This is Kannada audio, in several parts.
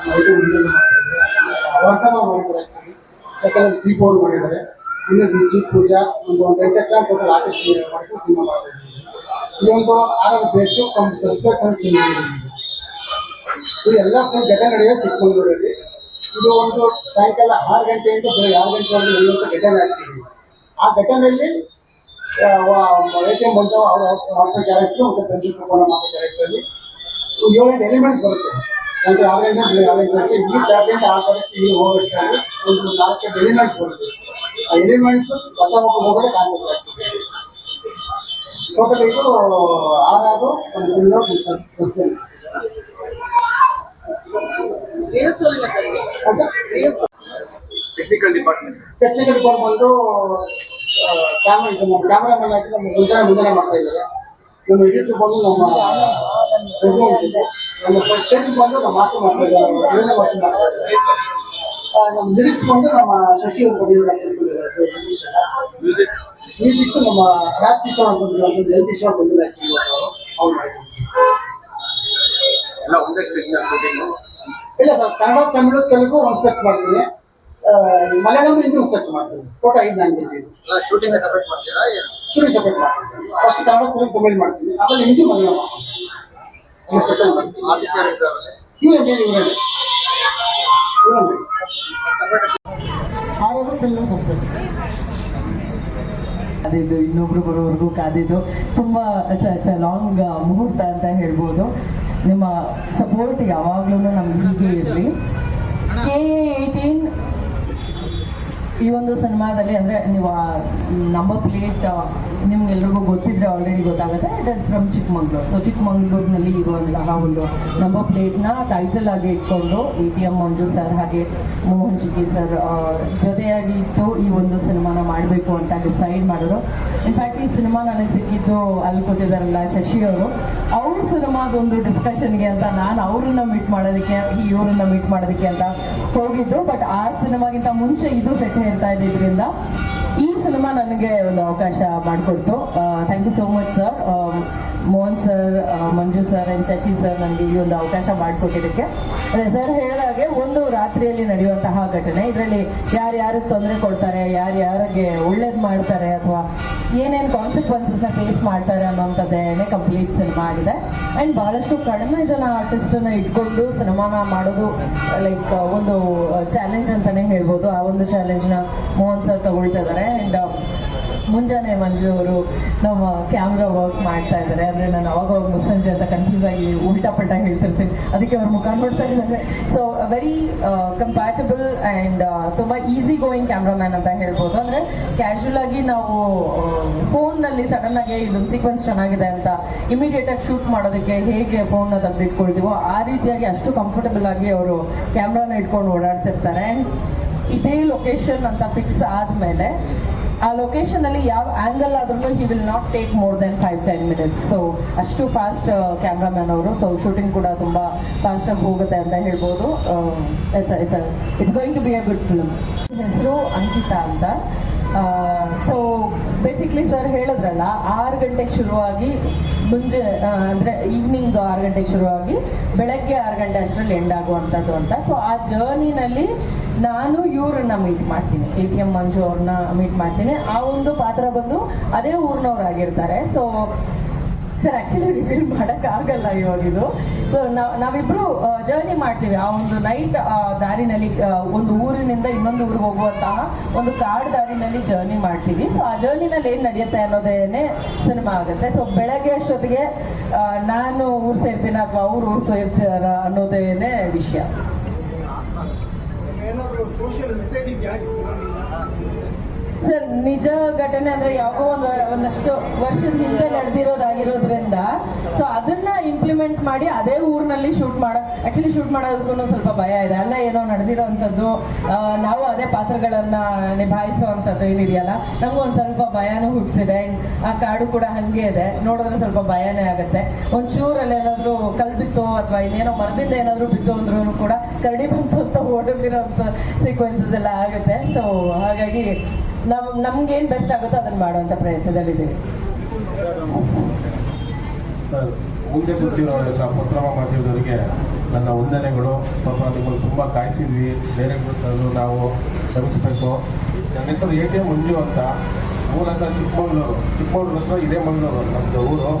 ನೈಟು ಮುಂದೆ ಅವರ್ತನ ಮಾಡಿದ್ದಾರೆ. ಸೆಕೆಂಡ್ ದೀಪ ಅವರು ಮಾಡಿದ್ದಾರೆ. ಇನ್ನು ವಿಜಯ್ ಪೂಜಾ ಒಂದು 8 ಟೋಟಲ್ ಆರ್ಟಿಸ್ಟ್ ಮಾಡ್ಕೊಂಡು ಸಿನಿಮಾ ಮಾಡ್ತಾ ಇದ್ದೀವಿ. ಈ ಒಂದು ಆರ್ ಬೇಸು ಸಸ್ಪೆನ್ಸ್ ಅಂತ ಸಿನಿಮಾ ಇದು ಎಲ್ಲ ಫುಲ್ ಘಟನೆ ನಡೆಯೋದು ಚಿಕ್ಕಮಗಳೂರಲ್ಲಿ. ಇದು ಒಂದು ಸಾಯಂಕಾಲ 6 ಗಂಟೆಯಿಂದ ಬೆಳಗ್ಗೆ 6 ಗಂಟೆವರೆಗೆ ನಡೆಯುವಂಥ ಘಟನೆ ಆಗ್ತಿದೆ. ಆ ಘಟನೆಯಲ್ಲಿ ATM ಬಂದು ಅವ್ರ ಕ್ಯಾರೆಕ್ಟ್ರು ಮತ್ತು ಸಂಜೀವ್ ಕುಮಾರ್ ಮಾಡೋ ಕ್ಯಾರೆಕ್ಟರಲ್ಲಿ 7 ಎಲಿಮೆಂಟ್ಸ್ ಬರುತ್ತೆ. ಸಂಜೆ 6 ಗಂಟೆ ಬೆಳಗ್ಗೆ 6 ಗಂಟೆ ಈ ಜಾತಿಯಿಂದ ಆ ಕಡೆ ಇಲ್ಲಿ ಹೋಗೋಷ್ಟಾಗಿ ಒಂದು 4 ಎಲಿಮೆಂಟ್ಸ್ ಬರುತ್ತೆ. ಆ ಎಲಿಮೆಂಟ್ಸ್ ಬಚಾವಕ್ಕೆ ಹೋಗೋದೇ ಕಾನ್ಸೆಪ್ಟ್ ಆಗ್ತದೆ. ಟೋಟಲ್ ಇದು 6 ಒಂದು ಟೆಕ್ನಿಕಲ್ ಡಿಪಾರ್ಟ್ಮೆಂಟ್ ಬಂದು ಕ್ಯಾಮ್ರಾಮನ್ ಆಗಿ ನಮ್ಮ ಮುಂಜಾನೆ ಮಾಡ್ತಾ ಇದ್ದಾರೆ. ನಮ್ಮ ಎಡಿಟರ್ ಬಂದು ನಮ್ಮ ಪ್ರೆಸಿಡೆಂಟ್ ಬಂದು ನಮ್ಮ ಮಾಸ್ಟರ್ ಮಾಡ್ತಾ ಇದ್ದಾರೆ. ನಮ್ಮ ಲಿರಿಕ್ಸ್ ಬಂದು ನಮ್ಮ ಶಶಿ ಅವರು ಕೊಟ್ಟಿದ್ದಾರೆ. ಮ್ಯೂಸಿಕ್ ನಮ್ಮ ರಾಜ್ ಕಿಶೋರ್ ಅಂತ ಎಲ್ ಕಿಶೋರ್ ಬಂದಿಲ್ಲ ಅವ್ರು ಮಾಡಿದ್ದಾರೆ. ಇಲ್ಲ ಸರ್, ಕನ್ನಡ ತಮಿಳು ತೆಲುಗು ಒಂದು ಸ್ಪೆಕ್ಟ್ ಮಾಡ್ತೀನಿ, ಮಲಯಾಳಂ ಹಿಂದಿ ಒಂದು ಸ್ಪೆಕ್ಟ್ ಮಾಡ್ತೀನಿ. ಟೋಟಲ್ 5 ಲ್ಯಾಂಗ್ವೇಜ್ ಇದು. ಶೂಟಿಂಗ್ ಸಪರೇಟ್ ಮಾಡ್ತೀರಾ? ಶೂಟಿಂಗ್ ಸಪರೇಟ್ ಮಾಡ್ತೀನಿ. ಫಸ್ಟ್ ಕನ್ನಡ ತೆಲುಗು ತಮಿಳು ಮಾಡ್ತೀನಿ, ಆಮೇಲೆ ಹಿಂದಿ ಮಲಯಾಳಂ ಮಾಡ್ತೀನಿ. ಕಾದಿದ್ದು, ಇನ್ನೊಬ್ರು ಬರೋವರೆಗೂ ಕಾದಿದ್ದು ತುಂಬ ಲಾಂಗ್ ಮುಹೂರ್ತ ಅಂತ ಹೇಳ್ಬೋದು. ನಿಮ್ಮ ಸಪೋರ್ಟ್ ಯಾವಾಗಲೂ ನಮ್ಗೆ ಹೀಗೆ ಇರಲಿ. KA18 ಈ ಒಂದು ಸಿನಿಮಾದಲ್ಲಿ ಅಂದರೆ ನೀವು ನಂಬರ್ ಪ್ಲೇಟ್ ನಿಮ್ಗೆಲ್ರಿಗೂ ಗೊತ್ತಿದ್ರೆ ಆಲ್ರೆಡಿ ಗೊತ್ತಾಗುತ್ತೆ. It is from Chikmagalur. So ಚಿಕ್ಕಮಂಗ್ಳೂರಿನಲ್ಲಿ ಇರುವಂತಹ ಒಂದು ನಂಬರ್ ಪ್ಲೇಟ್ನ ಟೈಟಲ್ ಆಗಿ ಇಟ್ಕೊಂಡು ATM ಮಂಜು ಸರ್ ಹಾಗೆ ಮೋಹನ್ ಚಿಕ್ಕಿ ಸರ್ ಜೊತೆಯಾಗಿ ಇತ್ತು ಈ ಒಂದು ಸಿನಿಮಾನ ಮಾಡಬೇಕು ಅಂತ ಡಿಸೈಡ್ ಮಾಡಿದ್ರು. ಇನ್ಫ್ಯಾಕ್ಟ್ ಈ ಸಿನಿಮಾ ನನಗೆ ಸಿಕ್ಕಿದ್ದು ಅಲ್ಲಿ ಕೂತಿದ್ದಾರಲ್ಲ ಶಶಿ ಅವರು, ಅವ್ರ ಸಿನಿಮಾದೊಂದು ಡಿಸ್ಕಷನ್ಗೆ ಅಂತ ನಾನು ಅವ್ರನ್ನ ಮೀಟ್ ಮಾಡೋದಕ್ಕೆ ಇವ್ರನ್ನ ಮೀಟ್ ಮಾಡೋದಕ್ಕೆ ಅಂತ ಹೋಗಿದ್ದು. ಬಟ್ ಆ ಸಿನಿಮಾಗಿಂತ ಮುಂಚೆ ಇದು ಸೆಟ್ ಹೇಳ್ತಾ ಇದ್ದಿದ್ರಿಂದ ಈ ಸಿನಿಮಾ ನನಗೆ ಒಂದು ಅವಕಾಶ ಮಾಡಿಕೊಡ್ತು. Thank you so much sir, Mohan sir, Manju sir and Shashi sir ನನಗೆ ಈ ಒಂದು ಅವಕಾಶ ಮಾಡಿಕೊಟ್ಟಿದ್ದಕ್ಕೆ. ಅದೇ ಸರ್ ಹೇಳಿದಾಗೆ ಒಂದು ರಾತ್ರಿಯಲ್ಲಿ ನಡೆಯುವಂತಹ ಘಟನೆ, ಇದರಲ್ಲಿ ಯಾರ್ಯಾರು ತೊಂದರೆ ಕೊಡ್ತಾರೆ, ಯಾರ್ಯಾರಿಗೆ ಒಳ್ಳೇದು ಮಾಡ್ತಾರೆ ಅಥವಾ ಏನೇನು ಕಾನ್ಸಿಕ್ವೆನ್ಸಸ್ನ ಫೇಸ್ ಮಾಡ್ತಾರೆ ಅನ್ನೋಂಥದ್ದೇನೆ ಕಂಪ್ಲೀಟ್ ಸಿನಿಮಾ ಆಗಿದೆ. ಆ್ಯಂಡ್ ಭಾಳಷ್ಟು ಕಡಿಮೆ ಜನ ಆರ್ಟಿಸ್ಟನ್ನು ಇಟ್ಕೊಂಡು ಸಿನಿಮಾನ ಮಾಡೋದು ಲೈಕ್ ಒಂದು ಚಾಲೆಂಜ್ ಅಂತಲೇ ಹೇಳ್ಬೋದು. ಆ ಒಂದು ಚಾಲೆಂಜ್ನ ಮೋಹನ್ ಸರ್ ತಗೊಳ್ತಾ ಇದ್ದಾರೆ. ಆ್ಯಂಡ್ ಮುಂಜಾನೆ ಮಂಜು ಅವರು ನಮ್ಮ ಕ್ಯಾಮ್ರಾ ವರ್ಕ್ ಮಾಡ್ತಾ ಇದ್ದಾರೆ. ಅಂದರೆ ನಾನು ಅವಾಗ ಮುಸ್ಸಂಜೆ ಅಂತ ಕನ್ಫ್ಯೂಸ್ ಆಗಿ ಉಲ್ಟಾ ಪಲ್ಟಾ ಹೇಳ್ತಿರ್ತೀನಿ, ಅದಕ್ಕೆ ಅವ್ರ ಮುಖ ನೋಡ್ತಾ ಇದ್ದಾರೆ. ಸೊ ವೆರಿ ಕಂಪ್ಯಾಟಬಲ್ ಆ್ಯಂಡ್ ತುಂಬ ಈಸಿ ಗೋಯಿಂಗ್ ಕ್ಯಾಮ್ರಾಮ್ಯಾನ್ ಅಂತ ಹೇಳ್ಬೋದು. ಅಂದರೆ ಕ್ಯಾಶುವಲ್ ಆಗಿ ನಾವು ಫೋನ್ನಲ್ಲಿ ಸಡನ್ನಾಗಿ ಇದೊಂದು ಸೀಕ್ವೆನ್ಸ್ ಚೆನ್ನಾಗಿದೆ ಅಂತ ಇಮಿಡಿಯೇಟಾಗಿ ಶೂಟ್ ಮಾಡೋದಕ್ಕೆ ಹೇಗೆ ಫೋನ್ನ ತೆಗೆದಿಟ್ಕೊಳ್ತೀವೋ ಆ ರೀತಿಯಾಗಿ ಅಷ್ಟು ಕಂಫರ್ಟಬಲ್ ಆಗಿ ಅವರು ಕ್ಯಾಮ್ರಾನ ಇಟ್ಕೊಂಡು ಓಡಾಡ್ತಿರ್ತಾರೆ. ಆ್ಯಂಡ್ ಇದೇ ಲೊಕೇಶನ್ ಅಂತ ಫಿಕ್ಸ್ ಆದಮೇಲೆ ಆ ಲೊಕೇಶನಲ್ಲಿ ಯಾವ ಆ್ಯಂಗಲ್ ಆದ್ರೂ he will not take more than 5-10 minutes. So ಅಷ್ಟು ಫಾಸ್ಟ್ ಕ್ಯಾಮ್ರಾಮ್ಯಾನ್ ಅವರು. ಸೊ ಶೂಟಿಂಗ್ ಕೂಡ ತುಂಬ ಫಾಸ್ಟಾಗಿ ಹೋಗುತ್ತೆ ಅಂತ ಹೇಳ್ಬೋದು. It's going to be a good film. ಹೆಸರು ಅಂಕಿತಾ ಅಂತ. ಸೊ ಬೇಸಿಕ್ಲಿ ಸರ್ ಹೇಳಿದ್ರಲ್ಲ 6 ಗಂಟೆಗೆ ಶುರುವಾಗಿ ಅಂದರೆ ಈವ್ನಿಂಗ್ 6 ಗಂಟೆಗೆ ಶುರುವಾಗಿ ಬೆಳಗ್ಗೆ 6 ಗಂಟೆ ಅಷ್ಟರಲ್ಲಿ ಎಂಡ್ ಆಗುವಂಥದ್ದು ಅಂತ. ಸೊ ಆ ಜರ್ನಿನಲ್ಲಿ ನಾನು ಇವ್ರನ್ನ ಮೀಟ್ ಮಾಡ್ತೀನಿ, ATM ಮಂಜು ಅವ್ರನ್ನ ಮೀಟ್ ಮಾಡ್ತೀನಿ. ಆ ಒಂದು ಪಾತ್ರ ಬಂದು ಅದೇ ಊರಿನವ್ರಾಗಿರ್ತಾರೆ. ಸೊ ಸರ್ ಆ್ಯಕ್ಚುಲಿ ರಿವೀಲ್ ಮಾಡೋಕ್ಕಾಗಲ್ಲ ಇವಾಗಿದು. ಸೊ ನಾವಿಬ್ಬರು ಜರ್ನಿ ಮಾಡ್ತೀವಿ ಆ ಒಂದು ನೈಟ್ ದಾರಿನಲ್ಲಿ, ಒಂದು ಊರಿನಿಂದ ಇನ್ನೊಂದು ಊರಿಗೆ ಹೋಗುವಂತಹ ಒಂದು ಕಾಡು ದಾರಿನಲ್ಲಿ ಜರ್ನಿ ಮಾಡ್ತೀವಿ. ಸೊ ಆ ಜರ್ನಿನಲ್ಲಿ ಏನು ನಡೆಯುತ್ತೆ ಅನ್ನೋದೇನೆ ಸಿನಿಮಾ ಆಗುತ್ತೆ. ಸೊ ಬೆಳಗ್ಗೆ ಅಷ್ಟೊತ್ತಿಗೆ ನಾನು ಊರು ಸೇರ್ತೀನಿ ಅಥವಾ ಅವ್ರು ಊರು ಸೇರ್ತಾರ ಅನ್ನೋದೇನೆ ವಿಷಯ. ಸರ್ ನಿಜ ಘಟನೆ ಅಂದರೆ ಯಾವಾಗೋ ಒಂದಷ್ಟು ವರ್ಷದ ಹಿಂದೆ ನಡೆದಿರೋದಾಗಿರೋದ್ರಿಂದ ಸೊ ಅದನ್ನ ಇಂಪ್ಲಿಮೆಂಟ್ ಮಾಡಿ ಅದೇ ಊರಿನಲ್ಲಿ ಶೂಟ್ ಮಾಡೋದಕ್ಕೂ ಸ್ವಲ್ಪ ಭಯ ಇದೆ. ಅಲ್ಲ ಏನೋ ನಡೆದಿರೋವಂಥದ್ದು, ನಾವು ಅದೇ ಪಾತ್ರಗಳನ್ನು ನಿಭಾಯಿಸುವಂಥದ್ದು ಏನಿದೆಯಲ್ಲ, ನಮಗೂ ಒಂದು ಸ್ವಲ್ಪ ಭಯನೂ ಹುಟ್ಟಿಸಿದೆ. ಆ ಕಾಡು ಕೂಡ ಹಾಗೆ ಇದೆ, ನೋಡಿದ್ರೆ ಸ್ವಲ್ಪ ಭಯನೇ ಆಗುತ್ತೆ. ಒಂಚೂರಲ್ಲಿ ಏನಾದರೂ ಕಲ್ಲು ಬಿತ್ತು ಅಥವಾ ಇನ್ನೇನೋ ಮರದಿಂದ ಏನಾದರೂ ಬಿತ್ತು ಅಂದ್ರೂ ಕೂಡ ಕರಡಿ ಬಂತು ಅಂತ ಓಡೋಗಿರೋಂಥ ಸೀಕ್ವೆನ್ಸಸ್ ಎಲ್ಲ ಆಗುತ್ತೆ. ಸೊ ಹಾಗಾಗಿ ನಮ್ಗೇನು ಬೆಸ್ಟ್ ಆಗುತ್ತೋ ಅದನ್ನು ಮಾಡುವಂಥ ಪ್ರಯತ್ನದಲ್ಲಿದ್ದೀವಿ. ಸರ್ ಮುಂದೆ ಕೂತಿರೋ ಎಲ್ಲ ಪತ್ರಮ ಮಾಧ್ಯಮದವರಿಗೆ ನನ್ನ ವಂದನೆಗಳು. ಪಾಪ ನಿಮ್ಮನ್ನು ತುಂಬ ಕಾಯಿಸಿದ್ವಿ, ಡೈರೆಕ್ಟರ್ ಸರ್ ನಾವು ಶ್ರಮಿಸಬೇಕು. ನನ್ನ ಹೆಸರು ATM ಮಂಜು ಅಂತ, ಮೂಲತಃ ಚಿಕ್ಕಮಗಳೂರು ಹತ್ರ ಇದೇ ಮಂಗಳೂರು ನಮ್ಮದು ಊರು.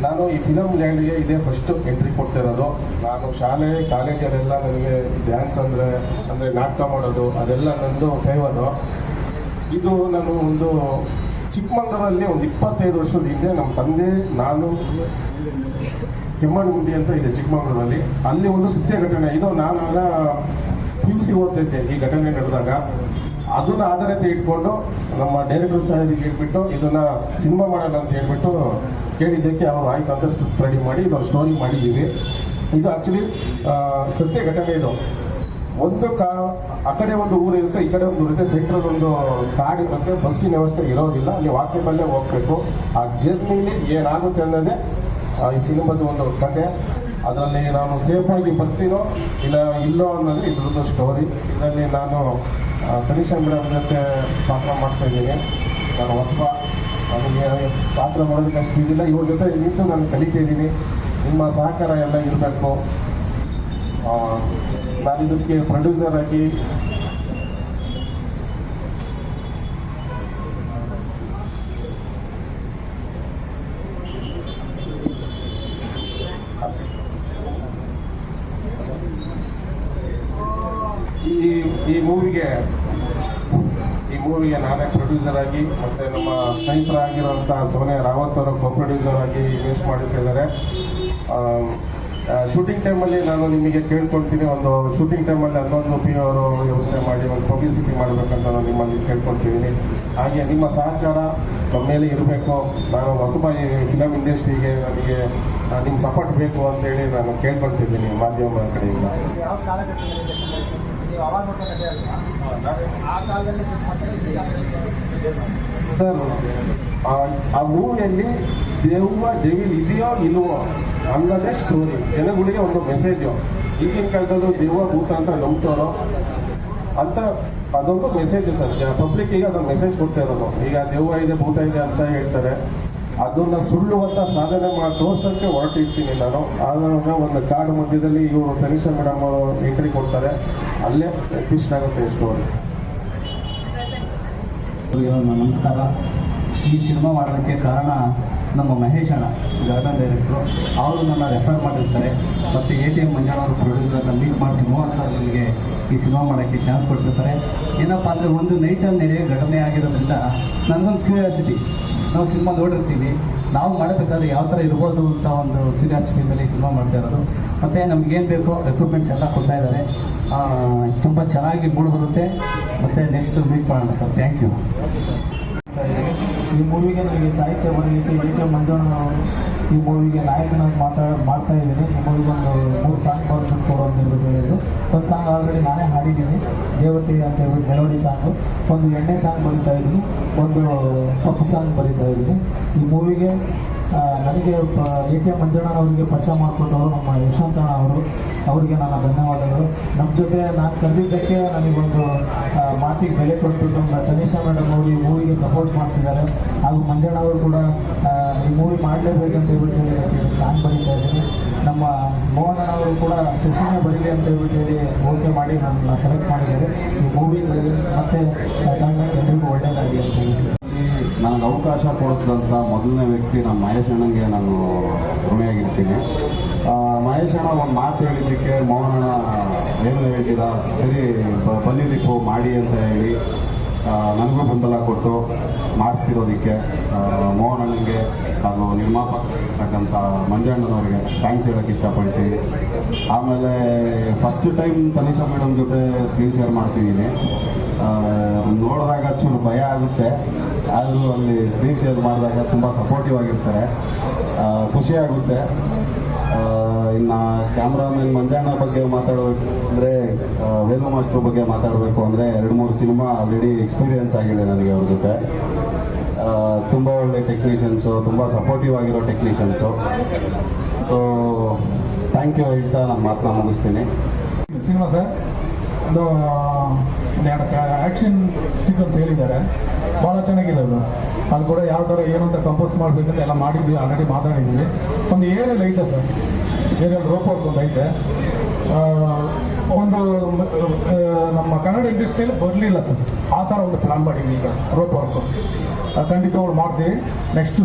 ನಾನು ಈ ಫಿಲಮ್ ಲ್ಯಾಂಡ್ಗೆ ಇದೇ ಫಸ್ಟು ಎಂಟ್ರಿ ಕೊಡ್ತಿರೋದು. ನಾನು ಶಾಲೆ ಕಾಲೇಜಲ್ಲೆಲ್ಲ ನನಗೆ ಡ್ಯಾನ್ಸ್ ಅಂದರೆ ನಾಟಕ ಮಾಡೋದು ಅದೆಲ್ಲ ನನ್ನದು ಫೇವರು. ಇದು ನಾನು ಒಂದು ಚಿಕ್ಕಮಗಳೂರಲ್ಲಿ ಒಂದು 25 ವರ್ಷದ ಹಿಂದೆ ನಮ್ಮ ತಂದೆ ನಾನು ಕೆಮ್ಮಣ್ಣಗುಂಡಿ ಅಂತ ಇದೆ ಚಿಕ್ಕಮಗಳೂರಲ್ಲಿ, ಅಲ್ಲಿ ಒಂದು ಸತ್ಯ ಘಟನೆ ಇದು. ನಾನಾಗ PUC ಓದ್ತಿದ್ದೆ ಈ ಘಟನೆ ನಡೆದಾಗ. ಅದನ್ನ ಆಧಾರತೆ ಇಟ್ಕೊಂಡು ನಮ್ಮ ಡೈರೆಕ್ಟರ್ ಸಾಹೇಬ್ರಿಗೆ ಹೇಳ್ಬಿಟ್ಟು ಇದನ್ನ ಸಿನಿಮಾ ಮಾಡೋಣ ಅಂತ ಹೇಳ್ಬಿಟ್ಟು ಕೇಳಿದ್ದಕ್ಕೆ ಅವರು ಆಯ್ತು ಅಂತ ಸ್ಕ್ರಿಪ್ಟ್ ರೆಡಿ ಮಾಡಿ ಇದೊಂದು ಸ್ಟೋರಿ ಮಾಡಿದ್ದೀವಿ. ಇದು ಆ್ಯಕ್ಚುಲಿ ಸತ್ಯ ಘಟನೆ. ಇದು ಒಂದು ಆ ಕಡೆ ಒಂದು ಊರು ಇರುತ್ತೆ, ಈ ಕಡೆ ಒಂದು ಊರಿರುತ್ತೆ, ಸೆಂಟ್ರಲ್ ಒಂದು ಕಾಡು ಇರುತ್ತೆ, ಬಸ್ಸಿನ ವ್ಯವಸ್ಥೆ ಇರೋದಿಲ್ಲ, ಅಲ್ಲಿ ವಾಕ್ಯಬಲ್ಲೇ ಹೋಗ್ಬೇಕು. ಆ ಜರ್ನಿಲಿ ಏನಾಗುತ್ತೆ ಅನ್ನೋದೇ ಈ ಸಿನಿಮಾದ ಒಂದು ಕತೆ. ಅದರಲ್ಲಿ ನಾನು ಸೇಫಾಗಿ ಬರ್ತೀನೋ ಇಲ್ಲೋ ಅನ್ನೋದು ಇದ್ರದ್ದು ಸ್ಟೋರಿ. ಇದರಲ್ಲಿ ನಾನು ತನಿಷಾ ಮೇಡಮ್ ಜೊತೆ ಪಾತ್ರ ಮಾಡ್ತಾಯಿದ್ದೀನಿ. ನಾನು ಹೊಸಬ, ನನಗೆ ಪಾತ್ರ ಮಾಡೋದಕ್ಕೆ ಅಷ್ಟು ಇದಿಲ್ಲ. ಇವ್ರ ಜೊತೆ ನಿಂತು ನಾನು ಕಲಿತಾ ಇದ್ದೀನಿ. ನಿಮ್ಮ ಸಹಕಾರ ಎಲ್ಲ ಇರಬೇಕು. ನಾನು ಇದಕ್ಕೆ ಪ್ರೊಡ್ಯೂಸರ್ ಆಗಿ ಈ ಮೂವಿಗೆ ನಾನೇ ಪ್ರೊಡ್ಯೂಸರ್ ಆಗಿ ಮತ್ತು ನಮ್ಮ ಸ್ನೇಹಿತರಾಗಿರುವಂಥ ಸೋನಿಯಾ ರಾವತ್ ಅವರು ಕೋ ಪ್ರೊಡ್ಯೂಸರ್ ಆಗಿ ಇನ್ವೆಸ್ಟ್ ಮಾಡುತ್ತಿದ್ದಾರೆ. ಶೂಟಿಂಗ್ ಟೈಮಲ್ಲಿ ನಾನು ನಿಮಗೆ ಕೇಳ್ಕೊಳ್ತೀನಿ, ಒಂದು ಶೂಟಿಂಗ್ ಟೈಮಲ್ಲಿ 11 ರೂಪಾಯಿ ಅವರು ವ್ಯವಸ್ಥೆ ಮಾಡಿ ಒಂದು ಪಬ್ಲಿಸಿಟಿ ಮಾಡಬೇಕಂತ ನಾನು ನಿಮ್ಮಲ್ಲಿ ಕೇಳ್ಕೊಳ್ತಿದ್ದೀನಿ. ಹಾಗೆ ನಿಮ್ಮ ಸಹಕಾರ ನಮ್ಮ ಮೇಲೆ ಇರಬೇಕು. ನಾನು ಹೊಸಬ ಫಿಲಮ್ ಇಂಡಸ್ಟ್ರಿಗೆ ನನಗೆ ನಿಮ್ಮ ಸಪೋರ್ಟ್ ಬೇಕು ಅಂತೇಳಿ ನಾನು ಕೇಳ್ಕೊಳ್ತಿದ್ದೀನಿ ಮಾಧ್ಯಮ ಕಡೆಯಿಂದ. ಯಾವ ಕಾಲಘಟ್ಟದಲ್ಲಿ ನೀವು ಅವಾಗ ನೋಡ್ಕೊಂಡೆ ಅಲ್ವಾ? ಆ ಕಾಲದಲ್ಲಿ ಸರ್, ಆ ಮೂವಿಯಲ್ಲಿ ದೇವಿಲ್ ಇದೆಯೋ ಇಲ್ವೋ ಅನ್ನೋದೇ ಸ್ಟೋರಿ. ಜನಗಳಿಗೆ ಒಂದು ಮೆಸೇಜು. ಈಗಿನ ಕಾಲದಲ್ಲೂ ದೆವ್ವ ಭೂತ ಅಂತ ನಂಬ್ತಾರೋ ಅಂತ ಅದೊಂದು ಮೆಸೇಜು ಸರ್. ಪಬ್ಲಿಕ್ಕಿಗೆ ಅದೊಂದು ಮೆಸೇಜ್ ಕೊಡ್ತಾ ಇರೋದು. ಈಗ ದೆವ್ವ ಇದೆ ಭೂತ ಇದೆ ಅಂತ ಹೇಳ್ತಾರೆ, ಅದನ್ನು ಸುಳ್ಳು ಅಂತ ಸಾಧನೆ ಮಾಡಿ ತೋರ್ಸೋಕ್ಕೆ ಹೊರಟಿರ್ತೀನಿ ನಾನು. ಆವಾಗ ಒಂದು ಕಾಡು ಮಧ್ಯದಲ್ಲಿ ಇವರು ತನಿಷಾ ಮೇಡಮ್ ಎಂಟ್ರಿ ಕೊಡ್ತಾರೆ, ಅಲ್ಲೇ ಟ್ವಿಸ್ಟ್ ಆಗುತ್ತೆ ಸ್ಟೋರಿ. ನಮಸ್ಕಾರ. ಈ ಸಿನಿಮಾ ಮಾಡೋದಕ್ಕೆ ಕಾರಣ ನಮ್ಮ ಮಹೇಶ್ ಅಣ್ಣ, ಗಾರ್ಡನ್ ಡೈರೆಕ್ಟ್ರು. ಅವರು ನನ್ನ ರೆಫರ್ ಮಾಡಿರ್ತಾರೆ. ಮತ್ತು ATM ಮಂಜಣ್ಣ ಅವರು ಪ್ರೊಡ್ಯೂಸರ್ನ ಮೀಟ್ ಮಾಡಿಸಿ ಮೋಹನ್ ಸರ್ ನನಗೆ ಈ ಸಿನಿಮಾ ಮಾಡೋಕ್ಕೆ ಚಾನ್ಸ್ ಕೊಟ್ಟಿರ್ತಾರೆ. ಏನಪ್ಪ ಅಂದರೆ ಒಂದು ನೈಟಲ್ಲಿ ನಡೆಯೋ ಘಟನೆ ಆಗಿರೋದ್ರಿಂದ ನನಗೊಂದು ಕ್ಯೂರಿಯಾಸಿಟಿ. ನಾವು ಸಿನಿಮಾ ನೋಡಿರ್ತೀವಿ, ನಾವು ಮಾಡಬೇಕಾದ್ರೆ ಯಾವ ಥರ ಇರ್ಬೋದು ಅಂತ ಒಂದು ಕ್ಯೂರಿಯಾಸಿಟಿಯಲ್ಲಿ ಸಿನಿಮಾ ಮಾಡ್ತಾ ಇರೋದು. ಮತ್ತು ನಮಗೇನು ಬೇಕೋ ಎಕ್ವಿಪ್ಮೆಂಟ್ಸ್ ಎಲ್ಲ ಕೊಡ್ತಾ ಇದ್ದಾರೆ. ತುಂಬ ಚೆನ್ನಾಗಿ ಮೂಡ್ ಬರುತ್ತೆ. ಮತ್ತು ನೆಕ್ಸ್ಟ್ ಮೀಟ್ ಮಾಡೋಣ ಸರ್. Thank you. ಈ ಮೂವಿಗೆ ನನಗೆ ಸಾಹಿತ್ಯ ಬರಲಿಕ್ಕೆ ATM ಮಂಜಣ್ಣ ಅವರು ಈ ಮೂವಿಗೆ ನಾಯಕನಾಗಿ ಮಾಡ್ತಾ ಇದ್ದೀನಿ. ಈ ಮೂವಿಗೆ ಒಂದು 3 ಸಾಂಗ್ ಬರ್ಕೊಂಡು ಕೊಡು ಅಂತ ಹೇಳ್ಬಿಟ್ಟು ಹೇಳಿದ್ರು. ಒಂದು ಸಾಂಗ್ ಆಲ್ರೆಡಿ ನಾನೇ ಹಾಡಿದ್ದೀನಿ, ದೇವತೆ ಅಂತ ಹೇಳ್ಬಿಟ್ಟು ಮೆಲೋಡಿ ಸಾಂಗು. ಒಂದು ಎಣ್ಣೆ ಸಾಂಗ್ ಬರೀತಾ ಇದ್ದೀನಿ, ಒಂದು ಪಪ್ಪು ಸಾಂಗ್ ಬರೀತಾ ಇದ್ದೀನಿ. ಈ ಮೂವಿಗೆ ನನಗೆ ATM ಮಂಜಣ್ಣನವರಿಗೆ ಪರಿಚಯ ಮಾಡಿಕೊಟ್ಟವರು ನಮ್ಮ ಯಶವಂತಣ್ಣ ಅವರು, ಅವರಿಗೆ ನನ್ನ ಧನ್ಯವಾದಗಳು. ನಮ್ಮ ಜೊತೆ ನಾನು ಕರೆದಿದ್ದಕ್ಕೆ ನನಗೊಂದು ಮಾತಿಗೆ ಬೆಲೆ ಕೊಟ್ಟು ನಮ್ಮ ತನಿಷಾ ಮೇಡಮ್ ಅವರು ಈ ಮೂವಿಗೆ ಸಪೋರ್ಟ್ ಮಾಡ್ತಿದ್ದಾರೆ. ಹಾಗೂ ಮಂಜಣ್ಣ ಅವರು ಕೂಡ ಈ ಮೂವಿ ಮಾಡಲೇಬೇಕಂತ ಹೇಳ್ಬಿಟ್ಟು ಹೇಳಿ ಸಾಂಗ್ ಬರೀತಾ ಇದ್ದೀನಿ. ನಮ್ಮ ಮೋಹನ್ ಅವರು ಕೂಡ ಶಶಿನೇ ಬರೀಲಿ ಅಂತ ಹೇಳ್ಬಿಟ್ಟು ಹೇಳಿ ಓಕೆ ಮಾಡಿ ನನ್ನ ಸೆಲೆಕ್ಟ್ ಮಾಡಿದ್ದಾರೆ. ಈ ಮೂವಿ ಮತ್ತು ಎಲ್ರಿಗೂ ಒಳ್ಳೆಯದಾಗಿ ಅಂತ ಹೇಳಿ ನನಗೆ ಅವಕಾಶ ಕೊಡಿಸಿದಂಥ ಮೊದಲನೇ ವ್ಯಕ್ತಿ ನಮ್ಮ ಮಹೇಶ್ ಅಣ್ಣಂಗೆ ನಾನು ಋಣಿಯಾಗಿರ್ತೀನಿ. ಮಹೇಶ್ ಅಣ್ಣ ಒಂದು ಮಾತು ಹೇಳಿದ್ದಕ್ಕೆ ಮೋಹನ್ ಅಣ್ಣ ಏನು ಹೇಳ್ತೀರಾ, ಸರಿ ಬನ್ನಿ ದೀಪು ಮಾಡಿ ಅಂತ ಹೇಳಿ ನನಗೂ ಬೆಂಬಲ ಕೊಟ್ಟು ಮಾಡಿಸ್ತಿರೋದಕ್ಕೆ ಮೋಹನ್ ಅಣ್ಣನಿಗೆ ಹಾಗೂ ನಿರ್ಮಾಪಕರಾಗಿರ್ತಕ್ಕಂಥ ಮಂಜಣ್ಣನವ್ರಿಗೆ ಥ್ಯಾಂಕ್ಸ್ ಹೇಳೋಕ್ಕೆ ಇಷ್ಟಪಡ್ತೀನಿ. ಆಮೇಲೆ ಫಸ್ಟ್ ಟೈಮ್ ತನಿಷಾ ಮೇಡಮ್ ಜೊತೆ ಸ್ಕ್ರೀನ್ ಶೇರ್ ಮಾಡ್ತಿದ್ದೀನಿ. ನೋಡಿದಾಗ ಚೂರು ಭಯ ಆಗುತ್ತೆ, ಆದರೂ ಅಲ್ಲಿ ಸ್ಕ್ರೀನ್ ಶೇರ್ ಮಾಡಿದಾಗ ತುಂಬ ಸಪೋರ್ಟಿವ್ ಆಗಿರ್ತಾರೆ, ಖುಷಿಯಾಗುತ್ತೆ. ಇನ್ನು ಕ್ಯಾಮ್ರಾಮನ್ ಮಂಜಣ್ಣ ಬಗ್ಗೆ ಮಾತಾಡಬೇಕು ಅಂದರೆ, ವೇಲು ಮಾಸ್ಟರ್ ಬಗ್ಗೆ ಮಾತಾಡಬೇಕು ಅಂದರೆ 2-3 ಸಿನಿಮಾ ಆಲ್ರೆಡಿ ಎಕ್ಸ್ಪೀರಿಯೆನ್ಸ್ ಆಗಿದೆ ನನಗೆ ಅವ್ರ ಜೊತೆ. ತುಂಬ ಒಳ್ಳೆ ಟೆಕ್ನಿಷಿಯನ್ಸು, ತುಂಬ ಸಪೋರ್ಟಿವ್ ಆಗಿರೋ ಟೆಕ್ನಿಷಿಯನ್ಸು. ಸೊ ಥ್ಯಾಂಕ್ ಯು ಹೇಳ್ತಾ ನನ್ನ ಮಾತನ್ನ ಮುಗಿಸ್ತೀನಿ. ಸಿನಿಮಾ ಸರ್ ಒಂದು ಆ್ಯಕ್ಷನ್ ಸೀಕ್ವೆನ್ಸ್ ಹೇಳಿದ್ದಾರೆ, ಭಾಳ ಚೆನ್ನಾಗಿದೆ ಅದು. ಅದು ಕೂಡ ಯಾವ ಥರ ಏನು ಅಂತ ಕಂಪೋಸ್ ಮಾಡಬೇಕಂತ ಎಲ್ಲ ಮಾಡಿದ್ವಿ, ಆಲ್ರೆಡಿ ಮಾತಾಡಿದ್ವಿ. ಒಂದು ಏರಿಯಲ್ಲಿ ಐತೆ ಸರ್, ಏರಿಯಲ್ಲಿ ರೋಪ್ ವರ್ಕ್ ಒಂದು ಐತೆ. ಒಂದು ನಮ್ಮ ಕನ್ನಡ ಇಂಡಸ್ಟ್ರಿಯಲ್ಲಿ ಬರಲಿಲ್ಲ ಸರ್, ಆ ಥರ ಒಂದು ಪ್ಲಾನ್ ಮಾಡಿದ್ವಿ ಸರ್ ರೋಪ್ ವರ್ಕು. ಖಂಡಿತವಾಗ್ಲು ಮಾಡ್ತೀವಿ. ನೆಕ್ಸ್ಟ್